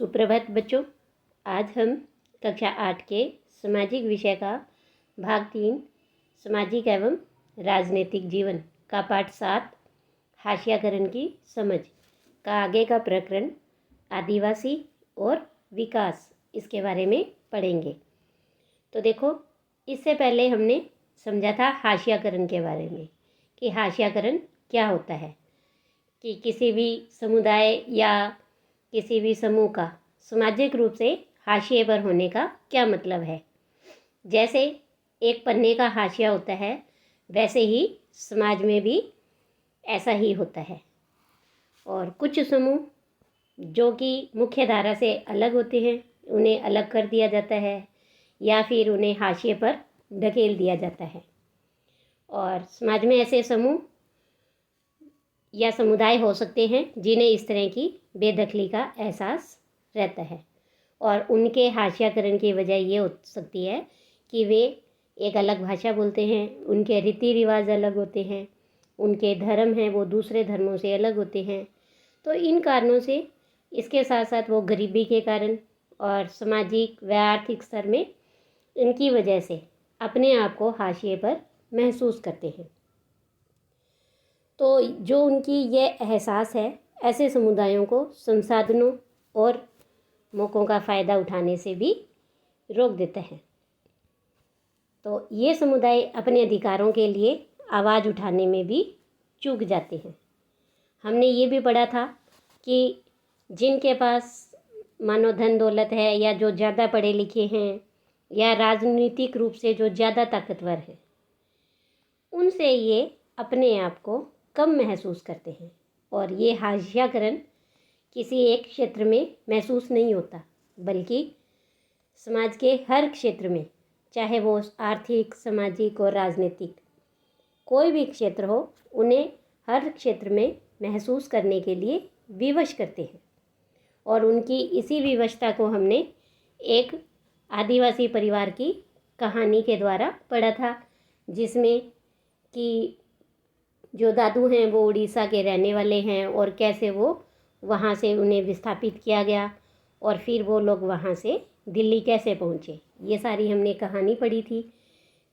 सुप्रभात बच्चों। आज हम कक्षा 8 के सामाजिक विषय का भाग 3 सामाजिक एवं राजनीतिक जीवन का पाठ 7 हाशियाकरण की समझ का आगे का प्रकरण आदिवासी और विकास इसके बारे में पढ़ेंगे। तो देखो, इससे पहले हमने समझा था हाशियाकरण के बारे में कि हाशियाकरण क्या होता है, कि किसी भी समुदाय या किसी भी समूह का सामाजिक रूप से हाशिए पर होने का क्या मतलब है। जैसे एक पन्ने का हाशिया होता है, वैसे ही समाज में भी ऐसा ही होता है। और कुछ समूह जो कि मुख्य धारा से अलग होते हैं, उन्हें अलग कर दिया जाता है या फिर उन्हें हाशिए पर ढकेल दिया जाता है। और समाज में ऐसे समूह या समुदाय हो सकते हैं जिन्हें इस तरह की बेदखली का एहसास रहता है। और उनके हाशियाकरण की वजह ये हो सकती है कि वे एक अलग भाषा बोलते हैं, उनके रीति रिवाज अलग होते हैं, उनके धर्म हैं वो दूसरे धर्मों से अलग होते हैं। तो इन कारणों से, इसके साथ साथ वो गरीबी के कारण और सामाजिक व आर्थिक स्तर में इनकी वजह से अपने आप को हाशिए पर महसूस करते हैं। तो जो उनकी ये एहसास है, ऐसे समुदायों को संसाधनों और मौक़ों का फ़ायदा उठाने से भी रोक देता है। तो ये समुदाय अपने अधिकारों के लिए आवाज़ उठाने में भी चूक जाते हैं। हमने ये भी पढ़ा था कि जिनके पास मानो धन दौलत है या जो ज़्यादा पढ़े लिखे हैं या राजनीतिक रूप से जो ज़्यादा ताकतवर हैं, उनसे ये अपने आप को कम महसूस करते हैं। और ये हाशियाकरण किसी एक क्षेत्र में महसूस नहीं होता, बल्कि समाज के हर क्षेत्र में, चाहे वो आर्थिक, सामाजिक और राजनीतिक कोई भी क्षेत्र हो, उन्हें हर क्षेत्र में महसूस करने के लिए विवश करते हैं। और उनकी इसी विवशता को हमने एक आदिवासी परिवार की कहानी के द्वारा पढ़ा था, जिसमें कि जो दादू हैं वो उड़ीसा के रहने वाले हैं और कैसे वो वहाँ से उन्हें विस्थापित किया गया और फिर वो लोग वहाँ से दिल्ली कैसे पहुँचे, ये सारी हमने कहानी पढ़ी थी।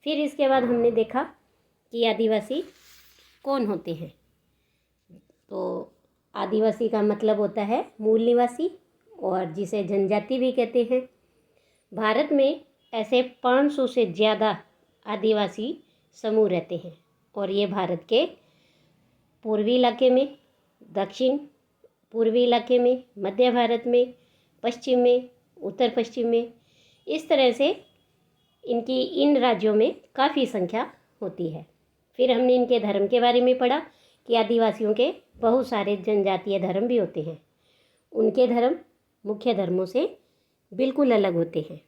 फिर इसके बाद हमने देखा कि आदिवासी कौन होते हैं। तो आदिवासी का मतलब होता है मूल निवासी, और जिसे जनजाति भी कहते हैं। भारत में ऐसे 500 से ज़्यादा आदिवासी समूह रहते हैं और ये भारत के पूर्वी इलाके में, दक्षिण पूर्वी इलाके में, मध्य भारत में, पश्चिम में, उत्तर पश्चिम में, इस तरह से इनकी इन राज्यों में काफ़ी संख्या होती है। फिर हमने इनके धर्म के बारे में पढ़ा कि आदिवासियों के बहुत सारे जनजातीय धर्म भी होते हैं। उनके धर्म मुख्य धर्मों से बिल्कुल अलग होते हैं।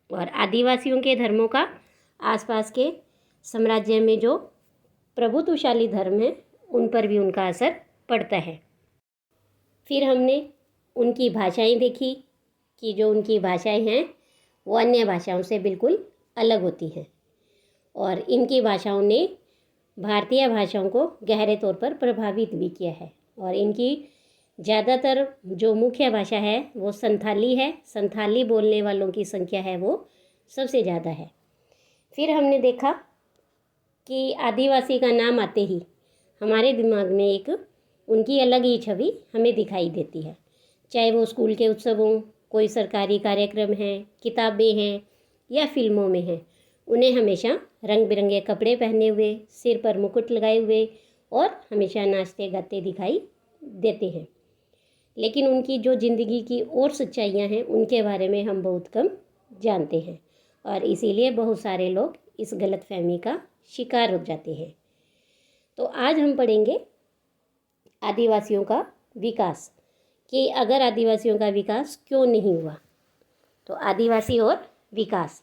और आदिवासियों के धर्मों का आसपास के साम्राज्य में जो प्रभुत्वशाली धर्म है, उन पर भी उनका असर पड़ता है। फिर हमने उनकी भाषाएं देखी कि जो उनकी भाषाएं हैं वो अन्य भाषाओं से बिल्कुल अलग होती हैं। और इनकी भाषाओं ने भारतीय भाषाओं को गहरे तौर पर प्रभावित भी किया है। और इनकी ज़्यादातर जो मुख्य भाषा है वो संथाली है। संथाली बोलने वालों की संख्या है वो सबसे ज़्यादा है। फिर हमने देखा कि आदिवासी का नाम आते ही हमारे दिमाग में एक उनकी अलग ही छवि हमें दिखाई देती है। चाहे वो स्कूल के उत्सव हों, कोई सरकारी कार्यक्रम हैं, किताबें हैं या फिल्मों में हैं, उन्हें हमेशा रंग बिरंगे कपड़े पहने हुए, सिर पर मुकुट लगाए हुए और हमेशा नाचते गाते दिखाई देते हैं। लेकिन उनकी जो ज़िंदगी की और सच्चाइयाँ हैं, उनके बारे में हम बहुत कम जानते हैं और इसीलिए बहुत सारे लोग इस गलतफहमी का शिकार हो जाते हैं। तो आज हम पढ़ेंगे आदिवासियों का विकास, कि अगर आदिवासियों का विकास क्यों नहीं हुआ। तो आदिवासी और विकास,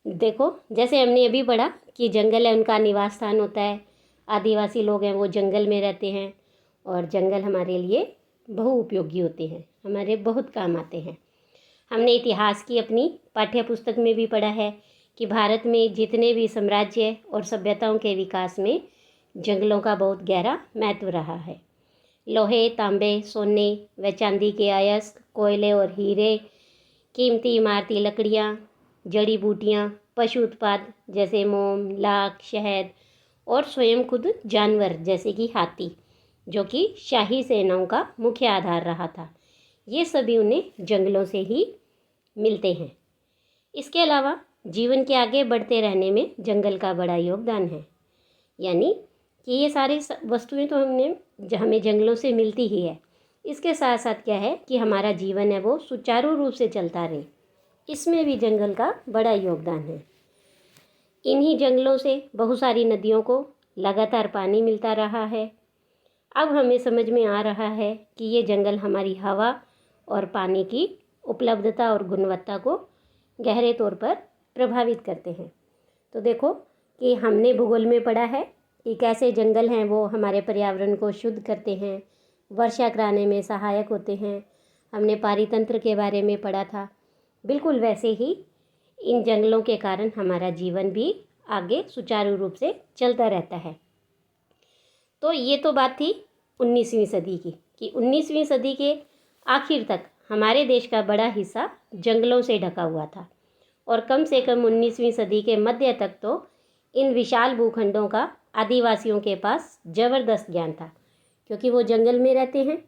देखो जैसे हमने अभी पढ़ा कि जंगल है उनका निवास स्थान होता है। आदिवासी लोग हैं वो जंगल में रहते हैं और जंगल हमारे लिए बहुउपयोगी होते हैं, हमारे बहुत काम आते हैं। हमने इतिहास की अपनी पाठ्य पुस्तक में भी पढ़ा है कि भारत में जितने भी साम्राज्य और सभ्यताओं के विकास में जंगलों का बहुत गहरा महत्व रहा है। लोहे, तांबे, सोने व चांदी के अयस्क, कोयले और हीरे, कीमती इमारती लकड़ियाँ, जड़ी बूटियाँ, पशु उत्पाद जैसे मोम, लाख, शहद और स्वयं खुद जानवर जैसे कि हाथी, जो कि शाही सेनाओं का मुख्य आधार रहा था, ये सभी उन्हें जंगलों से ही मिलते हैं। इसके अलावा जीवन के आगे बढ़ते रहने में जंगल का बड़ा योगदान है, यानी कि ये सारी वस्तुएं तो हमें जंगलों से मिलती ही है। इसके साथ साथ क्या है कि हमारा जीवन है वो सुचारू रूप से चलता रहे, इसमें भी जंगल का बड़ा योगदान है। इन्हीं जंगलों से बहुत सारी नदियों को लगातार पानी मिलता रहा है। अब हमें समझ में आ रहा है कि ये जंगल हमारी हवा और पानी की उपलब्धता और गुणवत्ता को गहरे तौर पर प्रभावित करते हैं। तो देखो कि हमने भूगोल में पढ़ा है कि कैसे जंगल हैं वो हमारे पर्यावरण को शुद्ध करते हैं, वर्षा कराने में सहायक होते हैं। हमने पारितंत्र के बारे में पढ़ा था। बिल्कुल वैसे ही इन जंगलों के कारण हमारा जीवन भी आगे सुचारू रूप से चलता रहता है। तो ये तो बात थी 19वीं सदी की, कि 19वीं सदी के आखिर तक हमारे देश का बड़ा हिस्सा जंगलों से ढका हुआ था, और कम से कम 19वीं सदी के मध्य तक तो इन विशाल भूखंडों का आदिवासियों के पास ज़बरदस्त ज्ञान था, क्योंकि वो जंगल में रहते हैं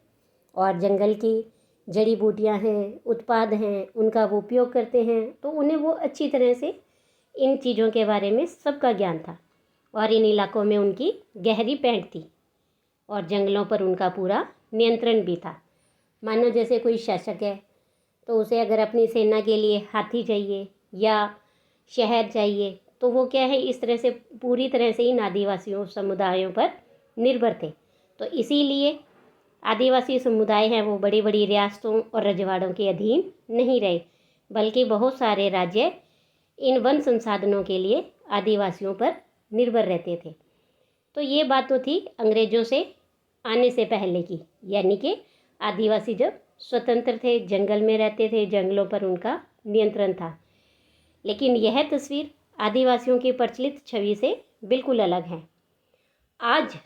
और जंगल की जड़ी बूटियाँ हैं, उत्पाद हैं, उनका वो उपयोग करते हैं, तो उन्हें वो अच्छी तरह से इन चीज़ों के बारे में सबका ज्ञान था। और इन इलाकों में उनकी गहरी पैठ थी और जंगलों पर उनका पूरा नियंत्रण भी था। मानो जैसे कोई शासक है तो उसे अगर अपनी सेना के लिए हाथी चाहिए या शहर चाहिए, तो वो क्या है, इस तरह से पूरी तरह से इन आदिवासियों समुदायों पर निर्भर थे। तो इसीलिए आदिवासी समुदाय हैं वो बड़ी बड़ी रियासतों और रजवाड़ों के अधीन नहीं रहे, बल्कि बहुत सारे राज्य इन वन संसाधनों के लिए आदिवासियों पर निर्भर रहते थे। तो ये बात तो थी अंग्रेज़ों से आने से पहले की, यानी कि आदिवासी जब स्वतंत्र थे, जंगल में रहते थे, जंगलों पर उनका नियंत्रण था। लेकिन यह तस्वीर आदिवासियों की प्रचलित छवि से बिल्कुल अलग है। आज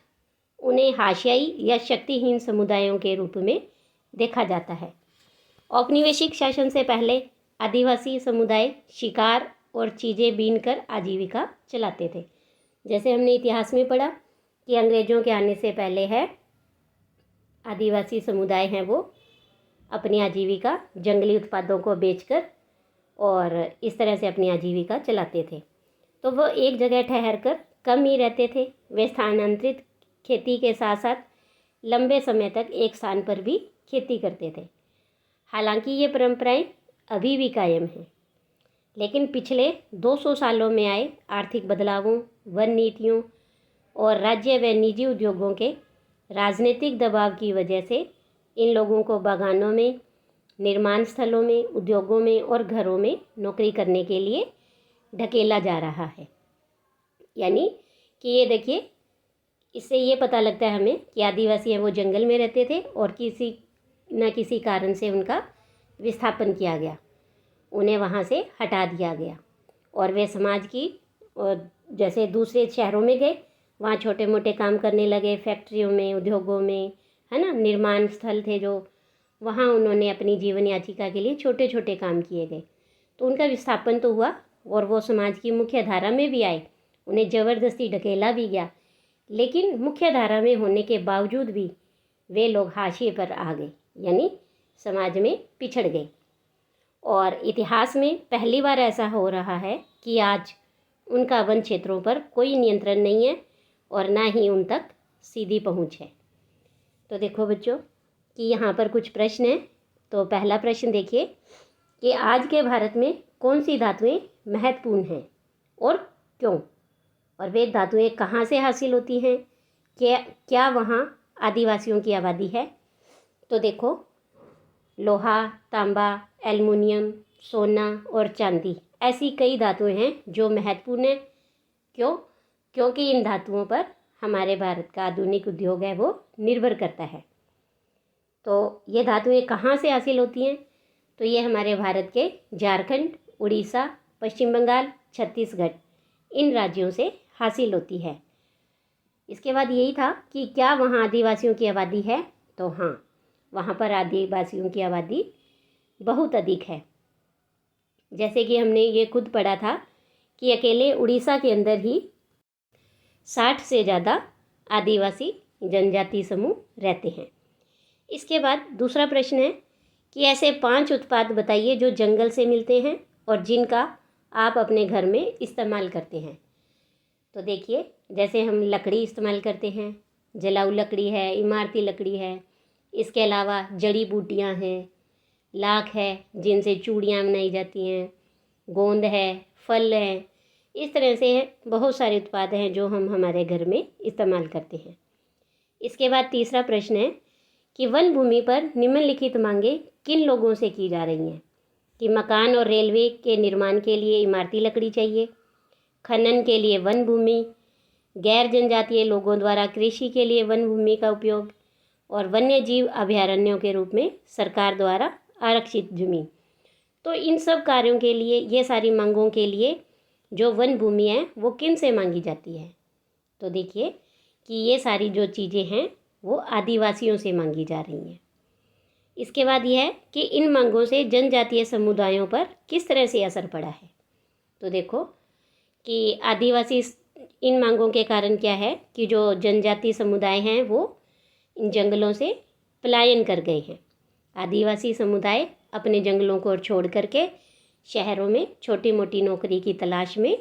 उन्हें हाशियाई या शक्तिहीन समुदायों के रूप में देखा जाता है। औपनिवेशिक शासन से पहले आदिवासी समुदाय शिकार और चीज़ें बीनकर आजीविका चलाते थे। जैसे हमने इतिहास में पढ़ा कि अंग्रेज़ों के आने से पहले है आदिवासी समुदाय हैं वो अपनी आजीविका जंगली उत्पादों को बेचकर और इस तरह से अपनी आजीविका चलाते थे। तो वो एक जगह ठहर कर कम ही रहते थे। वे स्थानांतरित खेती के साथ साथ लंबे समय तक एक स्थान पर भी खेती करते थे। हालांकि ये परंपराएं अभी भी कायम हैं, लेकिन पिछले 200 सालों में आए आर्थिक बदलावों, वन नीतियों और राज्य व निजी उद्योगों के राजनीतिक दबाव की वजह से इन लोगों को बागानों में, निर्माण स्थलों में, उद्योगों में और घरों में नौकरी करने के लिए ढकेला जा रहा है। यानी कि ये देखिए, इससे ये पता लगता है हमें कि आदिवासी हैं वो जंगल में रहते थे और किसी न किसी कारण से उनका विस्थापन किया गया, उन्हें वहाँ से हटा दिया गया और वे समाज की और जैसे दूसरे शहरों में गए, वहाँ छोटे मोटे काम करने लगे, फैक्ट्रियों में, उद्योगों में, है ना, निर्माण स्थल थे जो, वहाँ उन्होंने अपनी जीवन याचिका के लिए छोटे छोटे काम किए गए। तो उनका विस्थापन तो हुआ और वो समाज की मुख्य धारा में भी आए, उन्हें ज़बरदस्ती ढकेला भी गया, लेकिन मुख्य धारा में होने के बावजूद भी वे लोग हाशिए पर आ गए, यानी समाज में पिछड़ गए। और इतिहास में पहली बार ऐसा हो रहा है कि आज उनका वन क्षेत्रों पर कोई नियंत्रण नहीं है और ना ही उन तक सीधी पहुंच है। तो देखो बच्चों कि यहाँ पर कुछ प्रश्न हैं। तो पहला प्रश्न देखिए कि आज के भारत में कौन सी धातुएं महत्वपूर्ण हैं और क्यों, और वे धातुएं कहाँ से हासिल होती हैं, क्या वहाँ आदिवासियों की आबादी है। तो देखो, लोहा, तांबा, एल्युमिनियम, सोना और चांदी ऐसी कई धातुएं हैं जो महत्वपूर्ण हैं। क्यों? क्योंकि इन धातुओं पर हमारे भारत का आधुनिक उद्योग है वो निर्भर करता है। तो ये धातुएं कहाँ से हासिल होती हैं? तो ये हमारे भारत के झारखंड, उड़ीसा, पश्चिम बंगाल, छत्तीसगढ़, इन राज्यों से हासिल होती है। इसके बाद यही था कि क्या वहाँ आदिवासियों की आबादी है। तो हाँ, वहाँ पर आदिवासियों की आबादी बहुत अधिक है। जैसे कि हमने ये खुद पढ़ा था कि अकेले उड़ीसा के अंदर ही 60 से ज़्यादा आदिवासी जनजाति समूह रहते हैं। इसके बाद दूसरा प्रश्न है कि ऐसे 5 उत्पाद बताइए जो जंगल से मिलते हैं और जिनका आप अपने घर में इस्तेमाल करते हैं। तो देखिए, जैसे हम लकड़ी इस्तेमाल करते हैं, जलाऊ लकड़ी है, इमारती लकड़ी है, इसके अलावा जड़ी बूटियां हैं, लाख है जिनसे चूड़ियाँ बनाई जाती हैं, गोंद है, फल हैं, इस तरह से बहुत सारे उत्पाद हैं जो हम हमारे घर में इस्तेमाल करते हैं। इसके बाद तीसरा प्रश्न है कि वन भूमि पर निम्नलिखित मांगें किन लोगों से की जा रही हैं। कि मकान और रेलवे के निर्माण के लिए इमारती लकड़ी चाहिए, खनन के लिए वन भूमि, गैर जनजातीय लोगों द्वारा कृषि के लिए वन भूमि का उपयोग, और वन्य जीव अभयारण्यों के रूप में सरकार द्वारा आरक्षित जमीन। तो इन सब कार्यों के लिए, ये सारी मांगों के लिए जो वन भूमि है वो किन से मांगी जाती है। तो देखिए कि ये सारी जो चीज़ें हैं वो आदिवासियों से मांगी जा रही हैं। इसके बाद यह है कि इन मांगों से जनजातीय समुदायों पर किस तरह से असर पड़ा है। तो देखो कि आदिवासी इन मांगों के कारण क्या है कि जो जनजातीय समुदाय हैं वो इन जंगलों से पलायन कर गए हैं। आदिवासी समुदाय अपने जंगलों को छोड़ करके शहरों में छोटी मोटी नौकरी की तलाश में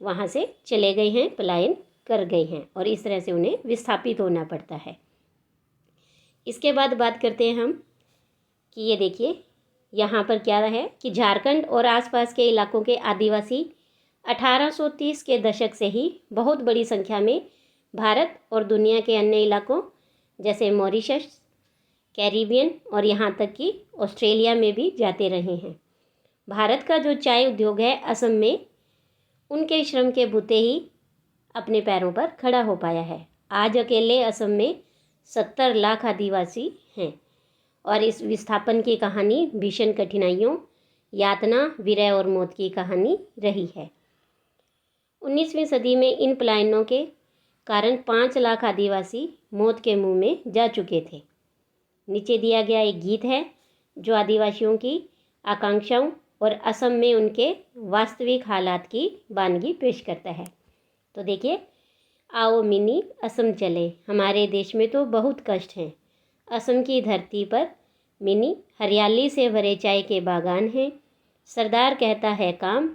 वहाँ से चले गए हैं, पलायन कर गए हैं, और इस तरह से उन्हें विस्थापित होना पड़ता है। इसके बाद बात करते हैं हम कि ये देखिए यहाँ पर क्या है कि झारखंड और आसपास के इलाकों के आदिवासी 1830 के दशक से ही बहुत बड़ी संख्या में भारत और दुनिया के अन्य इलाकों जैसे मॉरिशस, कैरिबियन और यहाँ तक कि ऑस्ट्रेलिया में भी जाते रहे हैं। भारत का जो चाय उद्योग है असम में उनके श्रम के बूते ही अपने पैरों पर खड़ा हो पाया है। आज अकेले असम में 70 लाख आदिवासी हैं और इस विस्थापन की कहानी भीषण कठिनाइयों, यातना, विरह और मौत की कहानी रही है। 19वीं सदी में इन पलायनों के कारण 5 लाख आदिवासी मौत के मुंह में जा चुके थे। नीचे दिया गया एक गीत है जो आदिवासियों की आकांक्षाओं और असम में उनके वास्तविक हालात की वानगी पेश करता है। तो देखिए, आओ मिनी असम चले, हमारे देश में तो बहुत कष्ट हैं। असम की धरती पर मिनी हरियाली से भरे चाय के बागान हैं। सरदार कहता है काम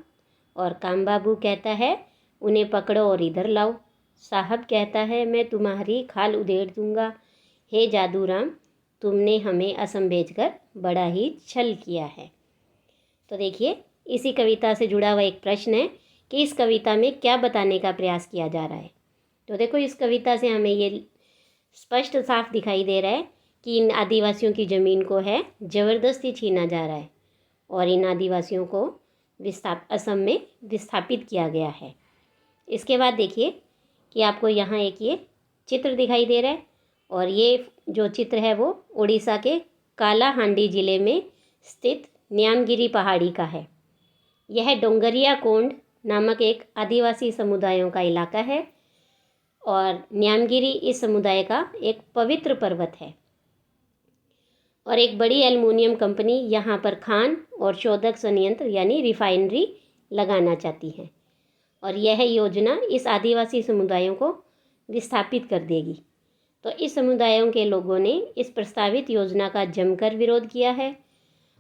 और काम बाबू कहता है उन्हें पकड़ो और इधर लाओ। साहब कहता है मैं तुम्हारी खाल उधेड़ दूंगा। हे जादू राम, तुमने हमें असम भेजकर बड़ा ही छल किया है। तो देखिए, इसी कविता से जुड़ा हुआ एक प्रश्न है कि इस कविता में क्या बताने का प्रयास किया जा रहा है। तो देखो, इस कविता से हमें ये स्पष्ट साफ दिखाई दे रहा है कि इन आदिवासियों की ज़मीन को है ज़बरदस्ती छीना जा रहा है और इन आदिवासियों को असम में विस्थापित किया गया है। इसके बाद देखिए कि आपको यहाँ एक ये चित्र दिखाई दे रहा है और ये जो चित्र है वो उड़ीसा के कालाहांडी ज़िले में स्थित न्यामगिरी पहाड़ी का है। यह डोंगरिया कोंड नामक एक आदिवासी समुदायों का इलाका है और न्यामगिरी इस समुदाय का एक पवित्र पर्वत है और एक बड़ी एल्युमिनियम कंपनी यहाँ पर खान और शोधक संयंत्र यानी रिफाइनरी लगाना चाहती है और यह योजना इस आदिवासी समुदायों को विस्थापित कर देगी। तो इस समुदायों के लोगों ने इस प्रस्तावित योजना का जमकर विरोध किया है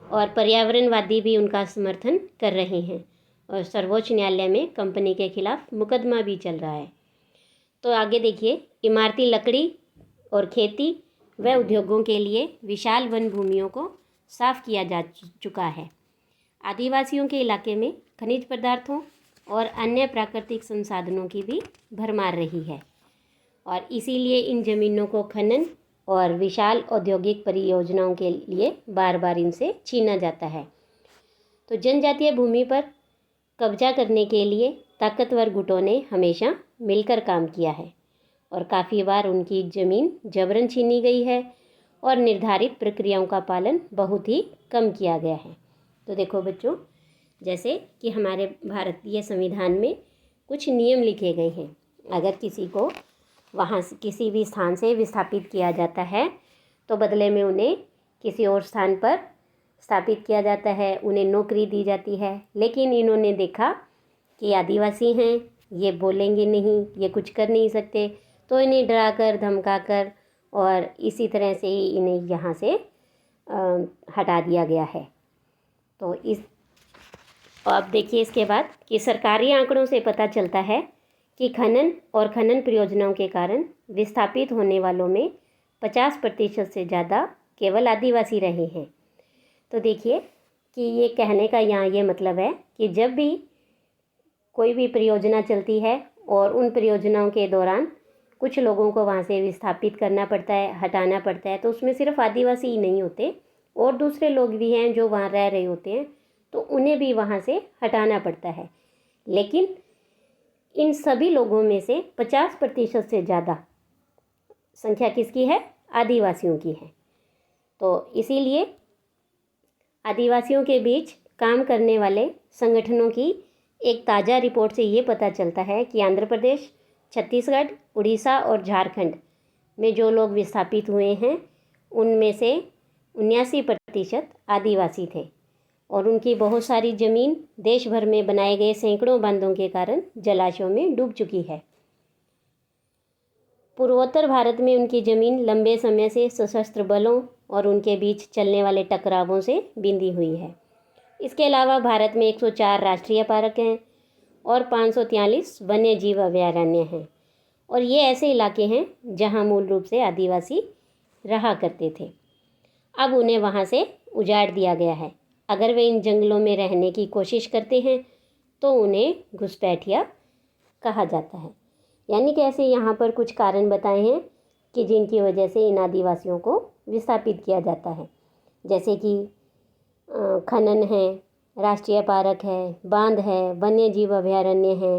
और पर्यावरणवादी भी उनका समर्थन कर रहे हैं और सर्वोच्च न्यायालय में कंपनी के खिलाफ मुकदमा भी चल रहा है। तो आगे देखिए, इमारती लकड़ी और खेती व उद्योगों के लिए विशाल वन भूमियों को साफ किया जा चुका है। आदिवासियों के इलाके में खनिज पदार्थों और अन्य प्राकृतिक संसाधनों की भी भरमार रही है और इसीलिए इन ज़मीनों को खनन और विशाल औद्योगिक परियोजनाओं के लिए बार बार इनसे छीना जाता है। तो जनजातीय भूमि पर कब्जा करने के लिए ताकतवर गुटों ने हमेशा मिलकर काम किया है और काफ़ी बार उनकी ज़मीन जबरन छीनी गई है और निर्धारित प्रक्रियाओं का पालन बहुत ही कम किया गया है। तो देखो बच्चों, जैसे कि हमारे भारतीय संविधान में कुछ नियम लिखे गए हैं। अगर किसी को वहाँ से किसी भी स्थान से विस्थापित किया जाता है तो बदले में उन्हें किसी और स्थान पर स्थापित किया जाता है, उन्हें नौकरी दी जाती है। लेकिन इन्होंने देखा कि आदिवासी हैं, ये बोलेंगे नहीं, ये कुछ कर नहीं सकते, तो इन्हें डराकर धमकाकर और इसी तरह से ही इन्हें यहाँ से हटा दिया गया है। तो अब देखिए इसके बाद कि सरकारी आंकड़ों से पता चलता है कि खनन और खनन परियोजनाओं के कारण विस्थापित होने वालों में 50% से ज़्यादा केवल आदिवासी रहे हैं। तो देखिए कि ये कहने का यहाँ ये मतलब है कि जब भी कोई भी परियोजना चलती है और उन परियोजनाओं के दौरान कुछ लोगों को वहाँ से विस्थापित करना पड़ता है, हटाना पड़ता है, तो उसमें सिर्फ आदिवासी ही नहीं होते और दूसरे लोग भी हैं जो वहाँ रह रहे होते हैं, तो उन्हें भी वहाँ से हटाना पड़ता है। लेकिन इन सभी लोगों में से 50% से ज़्यादा संख्या किसकी है? आदिवासियों की है। तो इसीलिए आदिवासियों के बीच काम करने वाले संगठनों की एक ताज़ा रिपोर्ट से ये पता चलता है कि आंध्र प्रदेश, छत्तीसगढ़, उड़ीसा और झारखंड में जो लोग विस्थापित हुए हैं उनमें से 79% आदिवासी थे और उनकी बहुत सारी ज़मीन देश भर में बनाए गए सैकड़ों बांधों के कारण जलाशयों में डूब चुकी है। पूर्वोत्तर भारत में उनकी ज़मीन लंबे समय से सशस्त्र बलों और उनके बीच चलने वाले टकरावों से बिंदी हुई है। इसके अलावा भारत में 104 राष्ट्रीय पार्क हैं और 543 वन्य जीव अभयारण्य हैं और ये ऐसे इलाके हैं जहां मूल रूप से आदिवासी रहा करते थे। अब उन्हें वहां से उजाड़ दिया गया है। अगर वे इन जंगलों में रहने की कोशिश करते हैं तो उन्हें घुसपैठिया कहा जाता है। यानी कि ऐसे यहाँ पर कुछ कारण बताए हैं कि जिनकी वजह से इन आदिवासियों को विस्थापित किया जाता है, जैसे कि खनन है, राष्ट्रीय पार्क है, बांध है, वन्य जीव अभयारण्य है।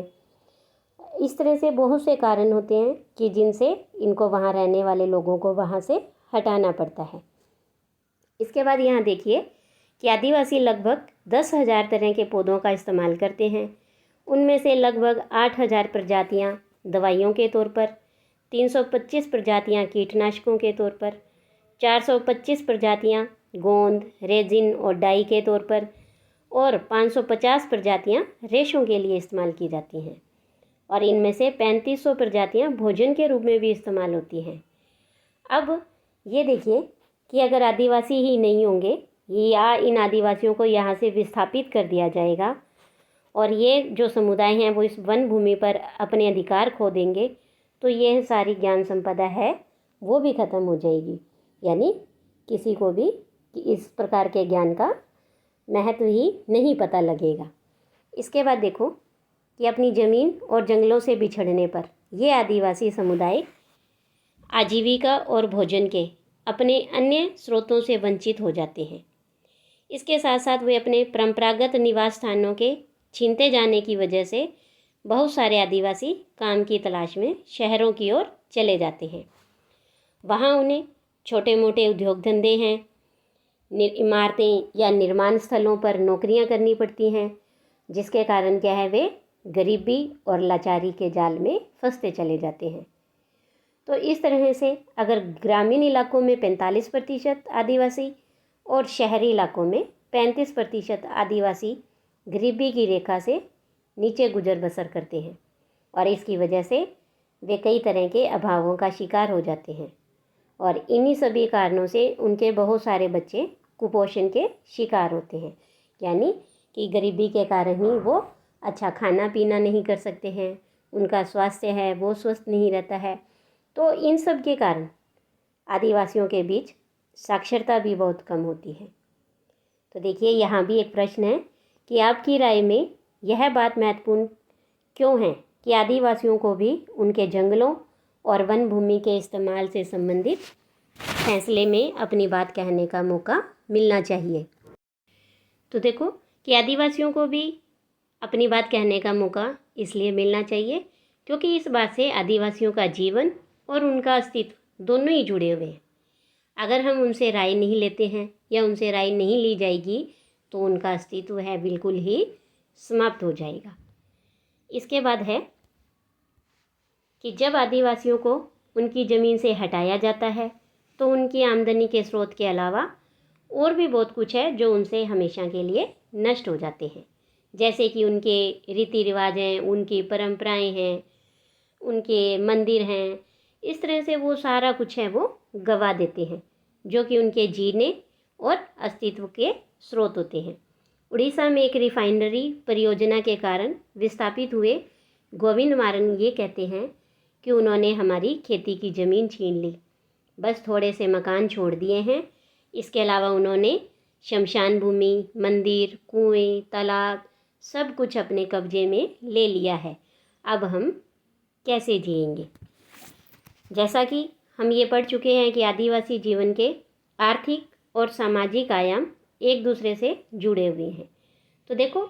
इस तरह से बहुत से कारण होते हैं कि जिनसे इनको वहाँ रहने वाले लोगों को वहाँ से हटाना पड़ता है। इसके बाद यहाँ देखिए कि आदिवासी लगभग 10,000 तरह के पौधों का इस्तेमाल करते हैं। उनमें से लगभग 8,000 प्रजातियाँ दवाइयों के तौर पर, 325 प्रजातियाँ कीटनाशकों के तौर पर, 425 प्रजातियाँ गोंद, रेजिन और डाई के तौर पर और 550 प्रजातियाँ रेशों के लिए इस्तेमाल की जाती हैं और इनमें से 3500 प्रजातियाँ भोजन के रूप में भी इस्तेमाल होती हैं। अब ये देखिए कि अगर आदिवासी ही नहीं होंगे या इन आदिवासियों को यहाँ से विस्थापित कर दिया जाएगा और ये जो समुदाय हैं वो इस वन भूमि पर अपने अधिकार खो देंगे, तो यह सारी ज्ञान संपदा है वो भी ख़त्म हो जाएगी। यानी किसी को भी इस प्रकार के ज्ञान का महत्व ही नहीं पता लगेगा। इसके बाद देखो कि अपनी ज़मीन और जंगलों से बिछड़ने पर ये आदिवासी समुदाय आजीविका और भोजन के अपने अन्य स्रोतों से वंचित हो जाते हैं। इसके साथ साथ वे अपने परंपरागत निवास स्थानों के छीनते जाने की वजह से बहुत सारे आदिवासी काम की तलाश में शहरों की ओर चले जाते हैं। वहाँ उन्हें छोटे मोटे उद्योग धंधे हैं, इमारतें या निर्माण स्थलों पर नौकरियां करनी पड़ती हैं, जिसके कारण क्या है वे गरीबी और लाचारी के जाल में फंसते चले जाते हैं। तो इस तरह से अगर ग्रामीण इलाकों में 45% आदिवासी और शहरी इलाकों में 35% आदिवासी गरीबी की रेखा से नीचे गुजर बसर करते हैं और इसकी वजह से वे कई तरह के अभावों का शिकार हो जाते हैं और इन्हीं सभी कारणों से उनके बहुत सारे बच्चे कुपोषण के शिकार होते हैं। यानी कि गरीबी के कारण ही वो अच्छा खाना पीना नहीं कर सकते हैं, उनका स्वास्थ्य है वो स्वस्थ नहीं रहता है। तो इन सब के कारण आदिवासियों के बीच साक्षरता भी बहुत कम होती है। तो देखिए यहाँ भी एक प्रश्न है कि आपकी राय में यह बात महत्वपूर्ण क्यों है कि आदिवासियों को भी उनके जंगलों और वन भूमि के इस्तेमाल से संबंधित फैसले में अपनी बात कहने का मौका मिलना चाहिए। तो देखो कि आदिवासियों को भी अपनी बात कहने का मौका इसलिए मिलना चाहिए क्योंकि इस बात से आदिवासियों का जीवन और उनका अस्तित्व दोनों ही जुड़े हुए हैं। अगर हम उनसे राय नहीं लेते हैं या उनसे राय नहीं ली जाएगी तो उनका अस्तित्व है बिल्कुल ही समाप्त हो जाएगा। इसके बाद है कि जब आदिवासियों को उनकी ज़मीन से हटाया जाता है तो उनकी आमदनी के स्रोत के अलावा और भी बहुत कुछ है जो उनसे हमेशा के लिए नष्ट हो जाते हैं। जैसे कि उनके रीति रिवाज हैं, उनकी परंपराएं हैं, उनके मंदिर हैं, इस तरह से वो सारा कुछ है वो गवा देते हैं, जो कि उनके जीने और अस्तित्व के स्रोत होते हैं। उड़ीसा में एक रिफाइनरी परियोजना के कारण विस्थापित हुए गोविंद मारन ये कहते हैं कि उन्होंने हमारी खेती की ज़मीन छीन ली, बस थोड़े से मकान छोड़ दिए हैं। इसके अलावा उन्होंने शमशान भूमि, मंदिर, कुएं, तालाब सब कुछ अपने कब्जे में ले लिया है। अब हम कैसे जिएंगे? जैसा कि हम ये पढ़ चुके हैं कि आदिवासी जीवन के आर्थिक और सामाजिक आयाम एक दूसरे से जुड़े हुए हैं। तो देखो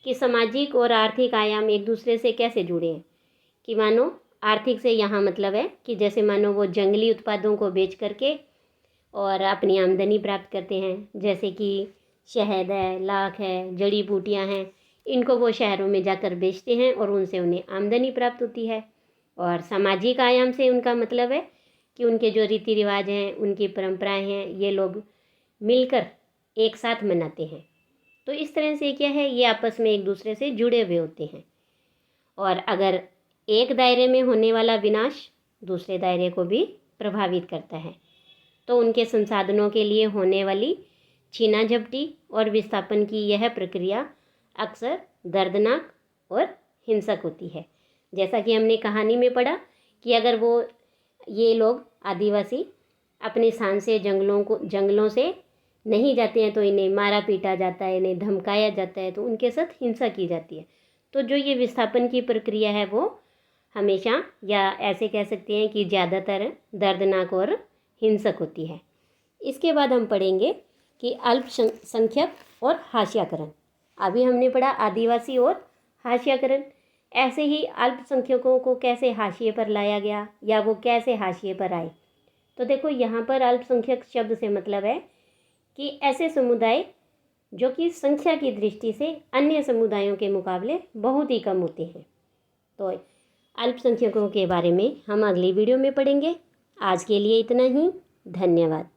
कि सामाजिक और आर्थिक आयाम एक दूसरे से कैसे जुड़े हैं कि मानो आर्थिक से यहाँ मतलब है कि जैसे मानो वो जंगली उत्पादों को बेच करके और अपनी आमदनी प्राप्त करते हैं, जैसे कि शहद है, लाख है, जड़ी बूटियाँ हैं, इनको वो शहरों में जाकर बेचते हैं और उनसे उन्हें आमदनी प्राप्त होती है। और सामाजिक आयाम से उनका मतलब है कि उनके जो रीति रिवाज हैं, उनकी परंपराएं हैं, ये लोग मिलकर एक साथ मनाते हैं। तो इस तरह से क्या है, ये आपस में एक दूसरे से जुड़े हुए होते हैं। और अगर एक दायरे में होने वाला विनाश दूसरे दायरे को भी प्रभावित करता है, तो उनके संसाधनों के लिए होने वाली छीना झपटी और विस्थापन की यह प्रक्रिया अक्सर दर्दनाक और हिंसक होती है। जैसा कि हमने कहानी में पढ़ा कि अगर ये लोग आदिवासी अपने स्थान से जंगलों से नहीं जाते हैं तो इन्हें मारा पीटा जाता है, इन्हें धमकाया जाता है, तो उनके साथ हिंसा की जाती है। तो जो ये विस्थापन की प्रक्रिया है वो हमेशा, या ऐसे कह सकते हैं कि ज़्यादातर दर्दनाक और हिंसक होती है। इसके बाद हम पढ़ेंगे कि अल्पसंख्यक और हाशियाकरण। अभी हमने पढ़ा आदिवासी और हाशियाकरण, ऐसे ही अल्पसंख्यकों को कैसे हाशिए पर लाया गया या वो कैसे हाशिए पर आए। तो देखो यहाँ पर अल्पसंख्यक शब्द से मतलब है कि ऐसे समुदाय जो कि संख्या की दृष्टि से अन्य समुदायों के मुकाबले बहुत ही कम होते हैं। तो अल्पसंख्यकों के बारे में हम अगली वीडियो में पढ़ेंगे। आज के लिए इतना ही। धन्यवाद।